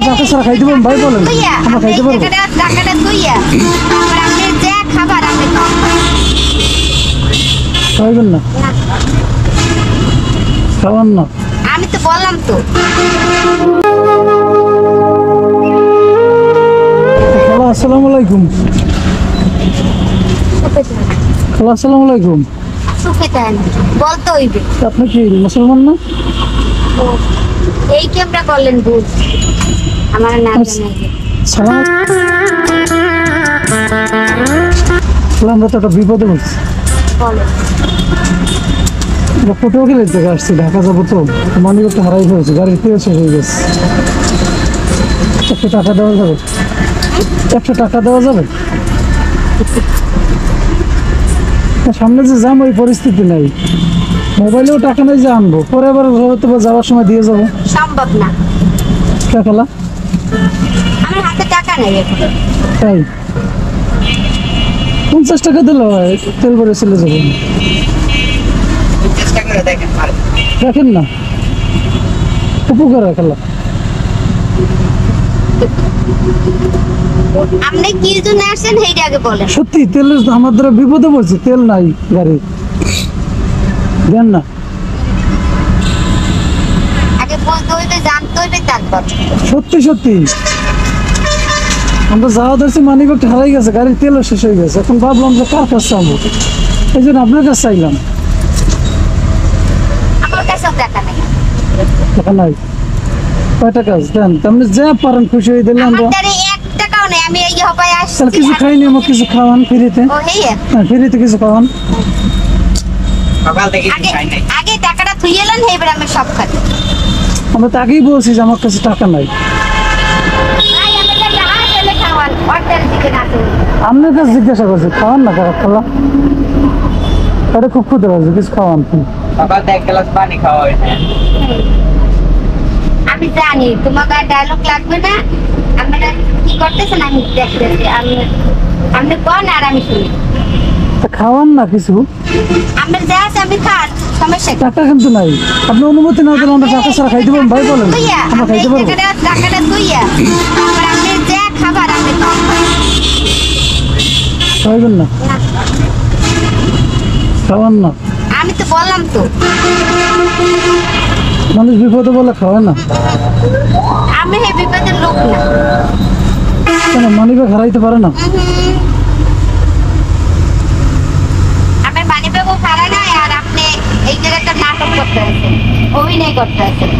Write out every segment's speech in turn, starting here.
টাকা ছাড়া খাইতে পারবেন ভাই বলেন, আমরা খাইতে পারবো? টাকাটা তুইয়া তারপর আপনি যে খাবার আপনি খাইবেন না? খাওয়ান না? আমি তো বললাম তো। খালা আসসালামু আলাইকুম। খালা আসসালামু আলাইকুম। সুখে থাকেন বলতে হইবে। আপনি কি মুসলমান না? এই কি আমরা করলেন ভুল আমার না জানাই। সালাম। আমরা তো একটা বিপদে পড়ছি। বলেন পটুয়াখালীর থেকে আসছি, ঢাকা যাবো তো মানি ব্যাগটা হারাই ফেলেছে, গাড়ির তেল শেষ হয়ে গেছে। 100 টাকা দেওয়া যাবে? 100 টাকা দেওয়া যাবে? সামনে যে যাম ওই পরিস্থিতি নাই, মোবাইলেও টাকা নেই যে আনবো, পরে আবার হয়তো যাওয়ার সময় দিয়ে যাবো। সম্ভব না, টাকা আমার হাতে টাকা নেই এখন। তাই 50 টাকা দিলে হয়, তেল ভরে চলে যাবো। দেখেন না উপকার খেলা। আপনি কি জন্য আসছেন সেইটা আগে বলেন। সত্যি তেলের আমাদের বিপদে পড়ছে, তেল নাই গাড়ি, দেন না। আগে বলতে হইবে, জানতে হইবে, তারপর সত্যি সত্যি আমরা যাওয়া ধরছি, মানি ব্যাগটা হারাই গেছে, গাড়ির তেলও শেষ হয়ে গেছে। এখন ভাবলাম যে কার কাছে যাবো, এই জন্য আপনার কাছে চাইলাম। আমার কাছেও টাকা নেই। টাকা নাই? কয় টাকা দেন, আপনি যা পারেন খুশি হয়ে দিলে আমরা। আমার দ্বারা 1 টাকাও নেই, আমি এই হবাই আসছি। তাহলে কিছু খাইনি, আমার কিছু খাওয়ান ফ্রিতে। ও হেই ফ্রিতে কিছু খাওয়ান। আগে টাকাটা থুই এলেন, এইবার আমি সব খাই। আমরা তো আগেই বলছি যে আমার কাছে টাকা নাই। আপনার কাছে জিজ্ঞাসা করছি, খাওয়ান না কারা খালা? এটা খুব ক্ষুদ্র আছে, কিছু খাওয়ান। আমি জানি তোমাকে ডায়লগ লাগবে না, আপনারা কি করতেছেন আমি দেখতেছি। আপনি কোন আর আমি শুনি। খাওয়ান না কিছু, আপনার যা আছে আমি খান, সমস্যা কি? টাকা কিন্তু নাই। আপনি অনুমতি না দিলে আমরা টাকা ছাড়া খাইতে পারবেন ভাই বলেন, আমরা খাইতে পারবো? টাকাটা তুইয়া তারপর আপনি যে খাবার আপনি খাইবেন না? খাওয়ান না? আমি তো বললাম তো। মানুষ বিপদে বলে খাওয়ায় না। আমি এই বিপদের লোক না। কেন মানি ব্যাগ হারাইতে পারে না? আমি মানি ব্যাগও খারাপ নাই, আর আপনি এই জায়গাটা নাটক করতে আছেন, অভিনয় করতে আছেন।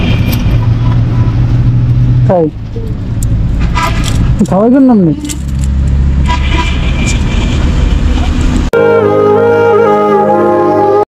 তাই খাওয়াইবেন না আপনি?